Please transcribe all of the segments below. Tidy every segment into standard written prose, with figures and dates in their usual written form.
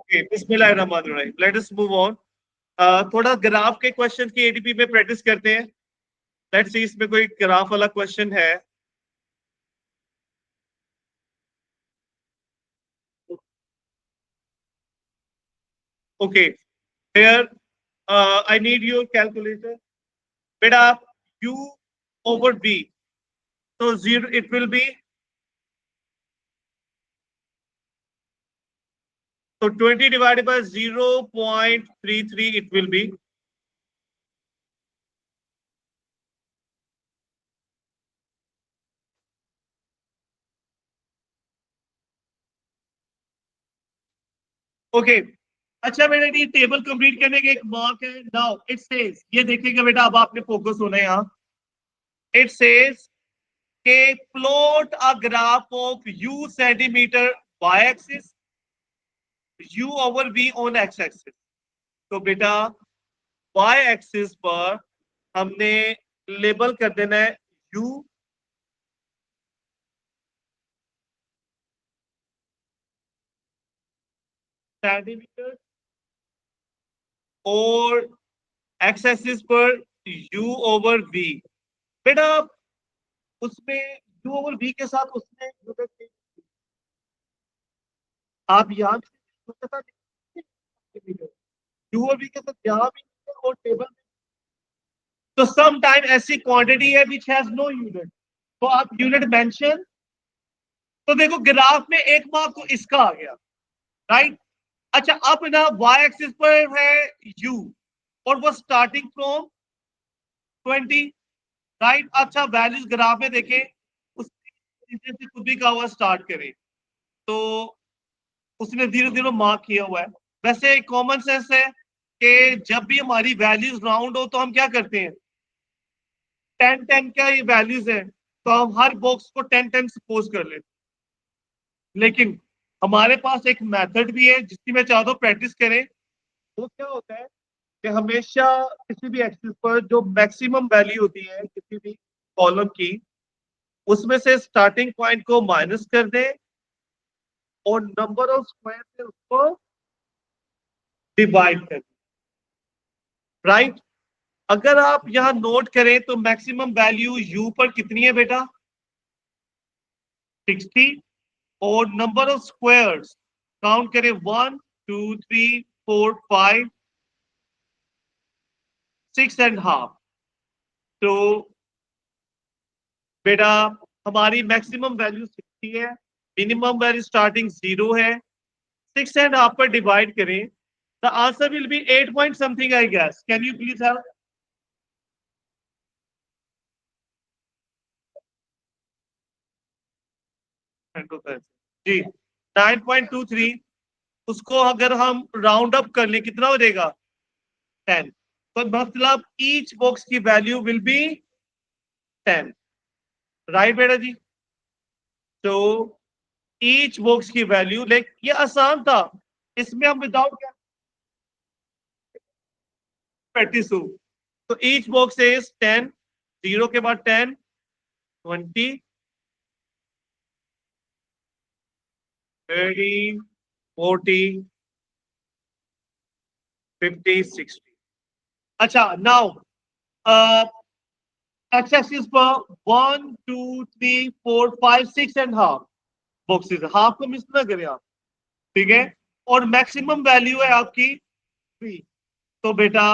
Okay, बिस्मिल्लाहिर्रहमानिर्रहीम, let us move on. थोड़ा graph के क्वेश्चन की एडीपी में प्रैक्टिस करते हैं। लेट्स सी इसमें कोई ग्राफ वाला क्वेश्चन है। Okay, here I need your calculator. बेटा, u ओवर v, तो जीरो इट विल बी, तो 20 divided by 0.33 it will be. Okay, अच्छा बेटा, ये टेबल कंप्लीट करने के एक मार्क है। नाउ इट सेज, ये देखिएगा बेटा, अब आपने फोकस होना है यहाँ। इट सेज के plot a graph of u centimetre y axis, u over v on x axis. तो बेटा y एक्सिस पर हमने लेबल कर देना है u सेंटीमीटर, और x एक्सिस पर u ओवर v। बेटा उसमें u ओवर v के साथ उसने आप यहाँ u और v के साथ यहाँ भी और टेबल में, तो सम टाइम ऐसी क्वांटिटी है विच हैज नो यूनिट, तो आप यूनिट मेंशन। तो देखो ग्राफ में एक मार्क तो इसका आ गया, राइट। अच्छा, अब ना वाई एक्सिस पर है u, और वो स्टार्टिंग फ्रॉम 20, राइट। अच्छा, वैल्यूज ग्राफ में देखें, उस से खुद भी कहा हुआ स्टार्ट करें, तो उसने 0 0 मार्क किया हुआ है। वैसे कॉमन सेंस है कि जब भी हमारी वैल्यूज राउंड हो तो हम क्या करते हैं, 10 10 का ये वैल्यूज है, तो हम हर बॉक्स को 10 10 सपोज कर लेते हैं। लेकिन हमारे पास एक मेथड भी है जिसकी मैं चाहता हूँ प्रैक्टिस करें। वो क्या होता है कि हमेशा किसी भी एक्सिस पर जो मैक्सिमम वैल्यू होती है किसी भी कॉलम की, उसमें से स्टार्टिंग पॉइंट को माइनस कर दें और नंबर ऑफ स्क्वायर से उसको डिवाइड कर दें, राइट। अगर आप यहां नोट करें तो मैक्सिमम वैल्यू u पर कितनी है बेटा, 60, और नंबर ऑफ स्क्वायर्स काउंट करें 1 2 3 4 5 6.5। तो बेटा हमारी मैक्सिमम वैल्यू 60 है, मिनिमम वैल्यू स्टार्टिंग 0 है, 6.5 पर डिवाइड करें, the answer will be 8 point something I guess. Can you please help? जी, 9.23। उसको अगर हम राउंड अप कर ले कितना हो जाएगा, 10। तो मतलब ईच बॉक्स की वैल्यू विल बी 10, राइट बेटा जी। तो ईच बॉक्स की वैल्यू, लाइक ये आसान था, इसमें हम विदाउट प्रैक्टिस हो। तो ईच बॉक्स इज 10, 0 के बाद 10, 20, 30, 40, 50, 60। अच्छा, नाउ एक्स एक्सिस पर 1 2 3 4 5 6.5 बॉक्सेस, हाफ को मिस ना करें आप, ठीक है। और मैक्सिमम वैल्यू है आपकी 3, तो बेटा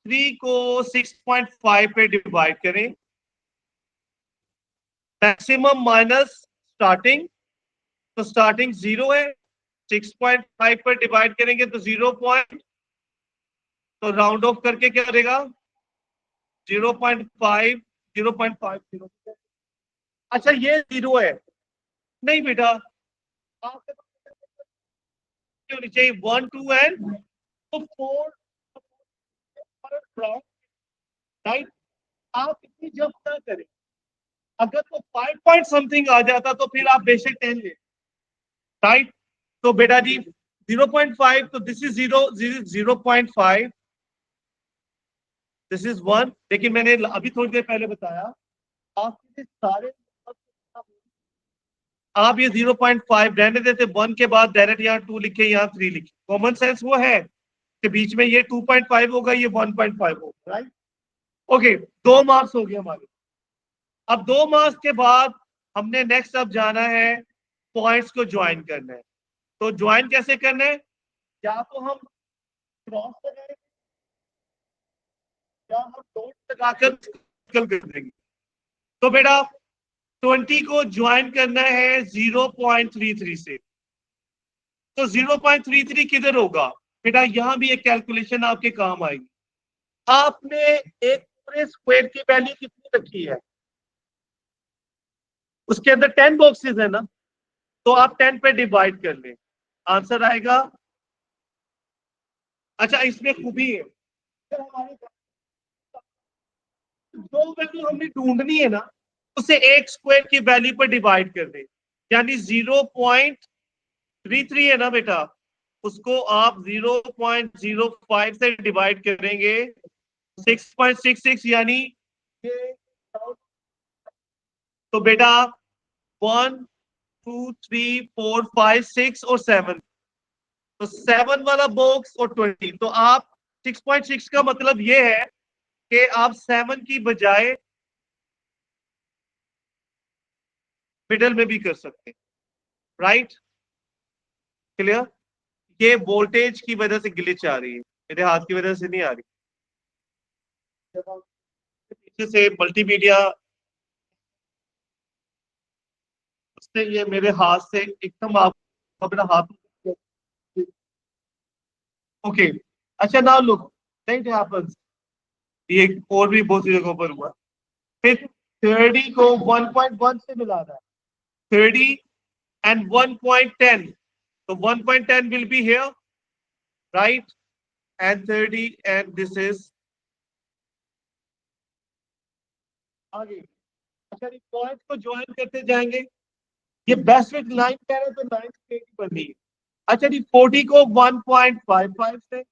3 को 6.5 पे डिवाइड करें, मैक्सिमम माइनस स्टार्टिंग, तो स्टार्टिंग 0 है, 6.5 पर डिवाइड करेंगे तो 0 पॉइंट, तो राउंड ऑफ करके क्या करेगा, 0.5, 0.50। अच्छा, ये 0 है, नहीं बेटा, आपके होनी चाहिए 1 2 एंड तो 4, राइट। आप इतनी जब ना करें, अगर तो 5 पॉइंट समथिंग आ जाता तो फिर आप बेशक 10 ले, राइट। तो बेटा जी 0.5, तो this is 0, this is 0.5, this is 1। लेकिन मैंने अभी थोड़ी देर पहले बताया आपके सारे आप ये 0.5 रहने देते, 1 के बाद डायरेक्ट यहाँ 2 लिखे, यहाँ 3 लिखे, कॉमन सेंस वो है कि बीच में ये 2.5 होगा, ये 1.5 होगा, राइट। ओके, 2 मार्क्स हो गए हमारे। अब 2 मार्क्स के बाद हमने नेक्स्ट अब जाना है पॉइंट्स को ज्वाइन करना है। तो ज्वाइन कैसे करना है, या तो हम क्रॉस लगाएंगे या हम डॉट लगाकर कर देंगे। तो बेटा 20 को ज्वाइन करना है 0.33 से, तो 0.33 किधर होगा बेटा, यहां भी एक कैलकुलेशन आपके काम आएगी। आपने एक पूरे स्क्वायर की वैल्यू कितनी रखी है, उसके अंदर 10 बॉक्सेस है ना, तो आप 10 पे डिवाइड कर लें, आंसर आएगा। अच्छा, इसमें खूबी है, हमारे जो वैल्यू हमने ढूंढनी है ना, उसे एक स्क्वायर की वैल्यू पर डिवाइड कर दें, यानी 0.33 है ना बेटा, उसको आप 0.05 से डिवाइड करेंगे 6.66, यानी तो बेटा 1 2 3 4 5 6 और 7, तो 7 वाला बॉक्स और 20, तो आप 6.6 का मतलब ये है कि आप 7 की बजाय मिडल में भी कर सकते हैं, राइट, क्लियर। ये वोल्टेज की वजह से ग्लिच आ रही है, मेरे हाथ की वजह से नहीं आ रही, पीछे से मल्टीमीडिया उससे ये मेरे हाथ से एकदम आप अपना हाथ। ओके, अच्छा नाउ लुक, इट हैपेंस, ये और भी बहुत सी जगहों पर हुआ। फिर 30 को 1.1 से मिलाना है, 30 and 1.10, so 1.10 will be here, right, and 30 and this is आगे। अच्छा, पॉइंट को ज्वाइन करते जाएंगे, ये बेस्ट फिट लाइन कह रहे हैं, तो लाइन स्ट्रेट बननी है। अच्छा जी, 40 को 1.55 से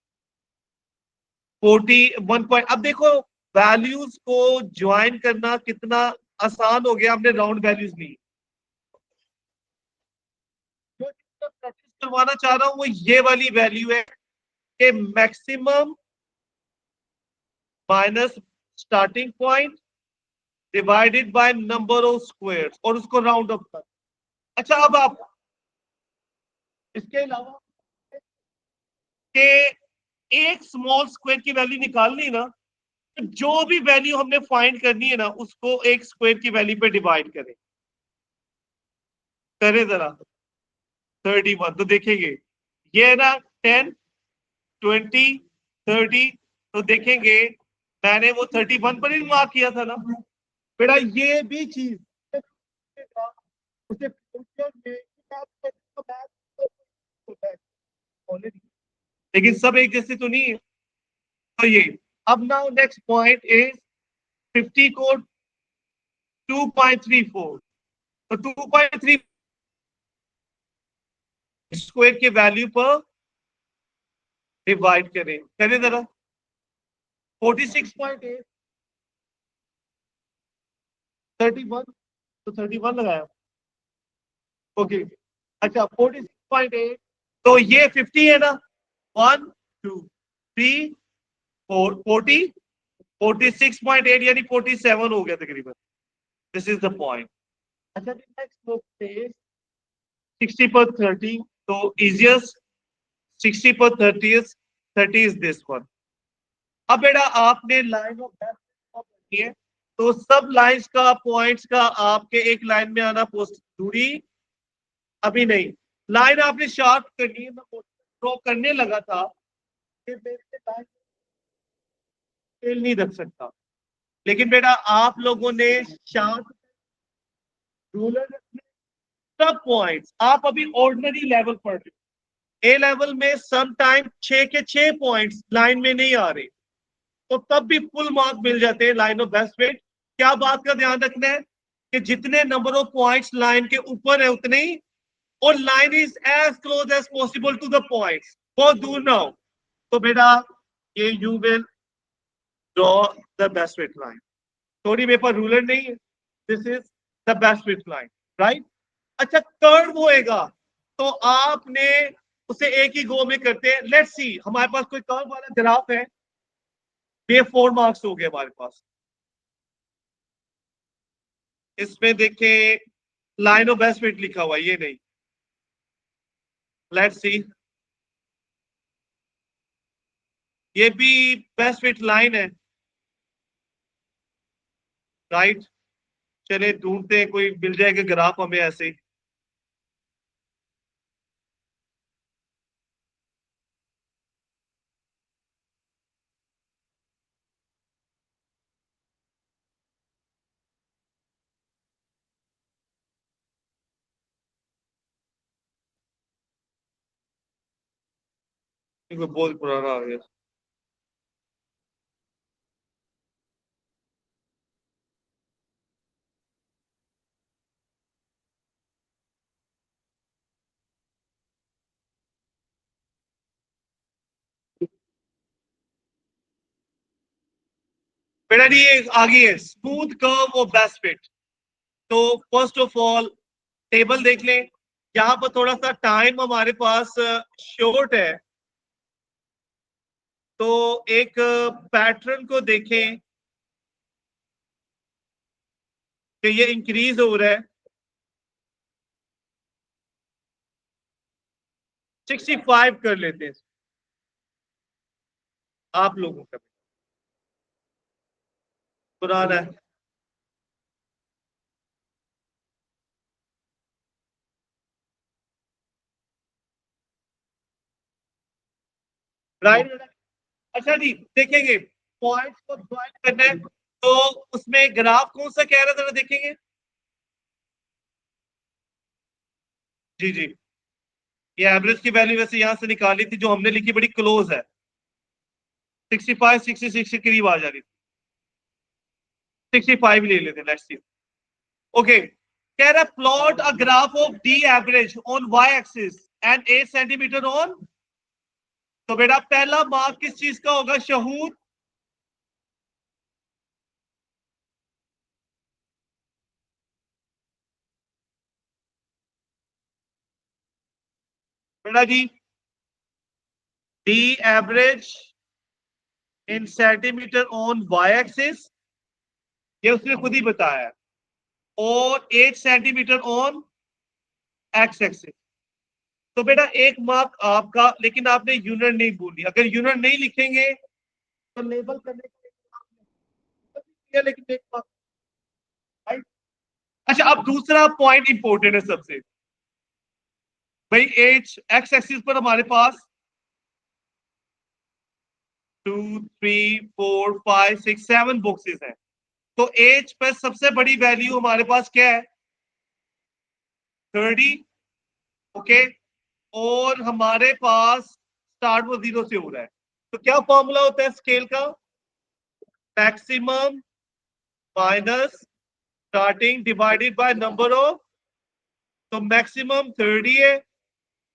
41 पॉइंट, अब देखो वैल्यूज को ज्वाइन करना कितना आसान हो गया, हमने राउंड वैल्यूज ली। जो प्रैक्टिस करवाना चाह रहा हूं वो ये वाली वैल्यू है कि maximum minus starting point divided by number of squares, और उसको राउंड अप कर। अच्छा, अब आप इसके अलावा कि एक स्मॉल स्क्वायर की वैल्यू निकालनी ना, तो जो भी वैल्यू हमने फाइंड करनी है ना, उसको एक स्क्वायर की वैल्यू पे डिवाइड करें, करें जरा। 31, तो देखेंगे ये है ना 10 20 30, तो देखेंगे मैंने वो 31 पर ही मार्क किया था ना बेटा, ये भी चीज उसे लेकिन सब एक जैसे तो नहीं है, तो ये अब नाउ नेक्स्ट पॉइंट इज 50 को 2.34, तो 2.3 स्क्वायर के वैल्यू पर डिवाइड करें, करें जरा। 46.8 31, तो 31 लगाया, ओके। अच्छा, 46.8, तो ये 50 है ना, 1 2 3 4 40, 46.8 यानी 47 हो गया तकरीबन, दिस इज द पॉइंट। अच्छा, नेक्स्ट बुक पे 60 पर 30, तो इजिएस्ट 60 पर 30 इज दिस वन। अब बेटा आपने लाइन ऑफ करनी है, तो सब लाइंस का पॉइंट्स का आपके एक लाइन में आना दूरी अभी नहीं, लाइन आपने शार्प करनी है। मैं ड्रॉ करने लगा था कि मेरे लाइन फेल नहीं रख सकता, लेकिन बेटा आप लोगों ने शार्प रूलर सब पॉइंट्स, आप अभी ऑर्डिनरी लेवल पढ़ रहे हो, ए लेवल में सम टाइम 6 के 6 पॉइंट्स लाइन में नहीं आ रहे, तो तब भी फुल मार्क मिल जाते हैं लाइन ऑफ बेस्ट फिट। क्या बात का ध्यान रखना है कि जितने नंबर ऑफ पॉइंट्स लाइन के ऊपर है उतने ही, और line is as close as possible to the points, बहुत दूर ना हो। तो बेटा ये you will draw the best fit line, थोड़ी मेरे पास रूलर नहीं है, this is the best fit line, right. अच्छा कर्व होएगा तो आपने उसे एक ही गो में करते हैं। लेट्स सी हमारे पास कोई कर्व वाला ग्राफ है, ये 4 मार्क्स हो गए हमारे पास। इसमें देखें लाइन ऑफ बेस्ट फिट लिखा हुआ है, ये नहीं। लेट्स सी, ये भी बेस्ट फिट लाइन है, राइट। चले ढूंढते हैं, कोई मिल जाएगा ग्राफ हमें ऐसे ही। बहुत पुराना आ गया। बेटा जी ये आगे है, स्मूथ कर्व और बेस्ट फिट। तो फर्स्ट ऑफ ऑल टेबल देख लें। यहाँ पर थोड़ा सा टाइम हमारे पास शॉर्ट है, तो एक पैटर्न को देखें कि ये इंक्रीज हो रहा है। 65 कर लेते हैं आप लोगों का, पुराना है। राइट। अच्छा जी देखेंगे, पॉइंट्स को ज्वाइन करना है तो उसमें ग्राफ कौन सा कह रहा था, देखेंगे। जी जी, ये एवरेज की वैल्यू वैसे यहां से निकाली थी, जो हमने लिखी बड़ी क्लोज है, 65 66 के करीब आ जा रही थी। 65 ले लेते, लेट्स सी। ओके, कह रहा plot a graph of D average on Y axis and 8 centimetre on. तो बेटा पहला मार्क किस चीज का होगा, शहूद। बेटा जी D average in centimetre on Y axis, ये उसने खुद ही बताया है, और 8 सेंटीमीटर ऑन एक्स एक्सिस। तो बेटा एक मार्क आपका, लेकिन आपने यूनिट नहीं बोली। अगर यूनिट नहीं लिखेंगे तो लेबल करने के लिए, लेकिन एक मार्क, राइट। अच्छा अब दूसरा पॉइंट इंपॉर्टेंट है सबसे, भाई एच एक्स एक्सिस पर हमारे पास 2 3 4 5 6 7 बॉक्सेस हैं। तो एच पर सबसे बड़ी वैल्यू हमारे पास क्या है, 30। ओके, और हमारे पास स्टार्ट वो 0 से हो रहा है। तो क्या फॉर्मूला होता है स्केल का, maximum minus starting divided by number of. तो मैक्सिमम 30 है,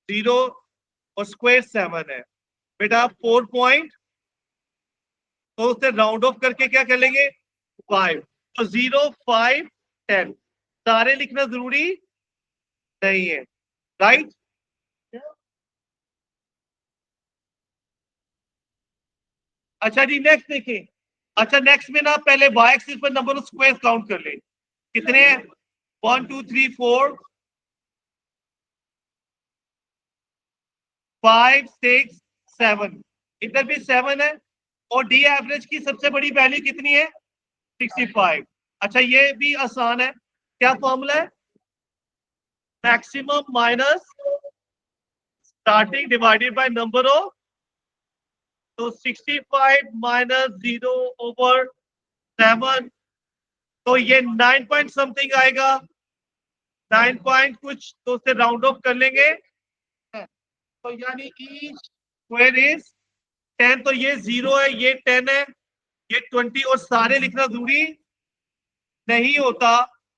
0 और स्क्वायर 7 है। बेटा 4 पॉइंट, तो उसे राउंड ऑफ करके क्या कर लेंगे, 5। तो 0 5 10 सारे लिखना जरूरी नहीं है, राइट। अच्छा जी नेक्स्ट देखें। अच्छा नेक्स्ट में ना पहले वाई एक्सिस पर नंबर ऑफ स्क्वायर काउंट कर ले, कितने हैं, 1 2 3 4 5 6 7, इधर भी 7 है। और डी एवरेज की सबसे बड़ी वैल्यू कितनी है, 65। अच्छा ये भी आसान है, क्या फॉर्मूला है, maximum minus starting divided by number of. तो 65 माइनस 0/7, तो ये 9 पॉइंट समथिंग आएगा, 9 पॉइंट कुछ, तो उससे राउंड ऑफ कर लेंगे। तो यानी ईच स्क्वायर इज 10। तो ये 0 है, ये 10 है, ये 20, और सारे लिखना जरूरी नहीं होता।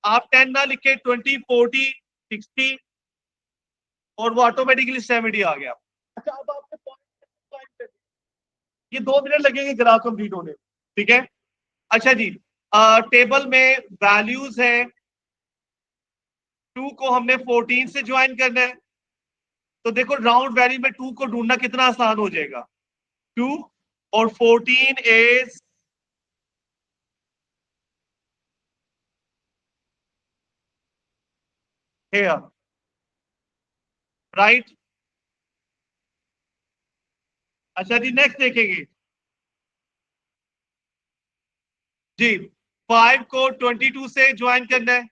आप 10 ना लिखे, 20 40 60, और वो ऑटोमेटिकली 70 आ गया। अच्छा अब आपने पॉइंट, ये 2 मिनट लगेंगे ग्राफ कंप्लीट होने, ठीक है। अच्छा जी टेबल में वैल्यूज है 2 को हमने 14 से ज्वाइन करना है, तो देखो राउंड वैल्यू में 2 को ढूंढना कितना आसान हो जाएगा। 2 और 14 इज here, राइट। अच्छा जी, नेक्स्ट देखेंगे जी। 5 को 22 से ज्वाइन करना है,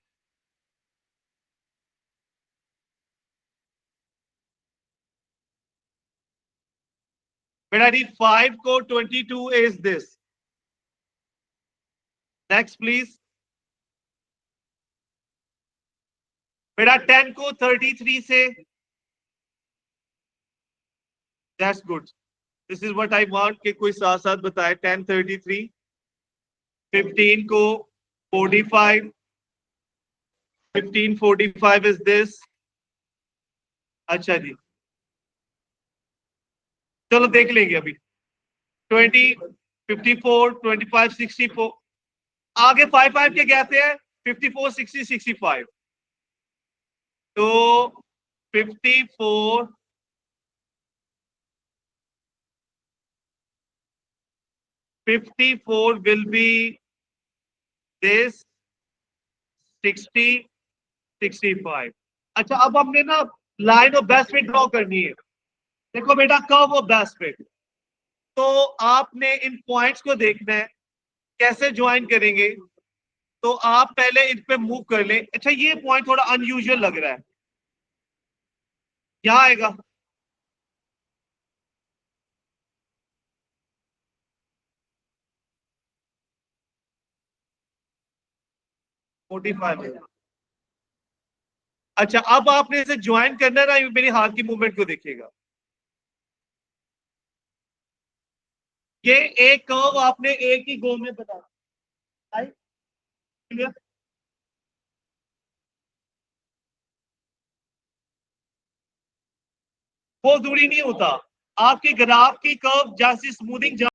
बेटा जी 5 को 22 इज दिस। Next please. बेटा 10 को 33 से, that's good, this is what I want कि कोई साथ साथ बताए। 10 33, 15 को 45, 15 45 इज दिस। अच्छा जी, चलो देख लेंगे अभी। 20 54 25 64, आगे 5 5 के कहते हैं 54 60 65, तो 54 54 will be this, 60 65। अच्छा, अब हमने ना line of best fit draw करनी है। देखो बेटा, कर्व ऑफ बेस्ट फिट, तो आपने इन पॉइंट्स को देखना है कैसे ज्वाइन करेंगे। तो आप पहले इन पे मूव कर लें। अच्छा, ये पॉइंट थोड़ा अनयूजुअल लग रहा है, क्या आएगा? Forty five. अच्छा, अब आपने इसे ज्वाइन करना है ना, ये मेरी हाथ की मूवमेंट को देखिएगा। ये एक कर्व आपने एक ही गो में बना, राइट? वो दूरी नहीं होता, आपकी ग्राफ की कर्व जैसी स्मूथिंग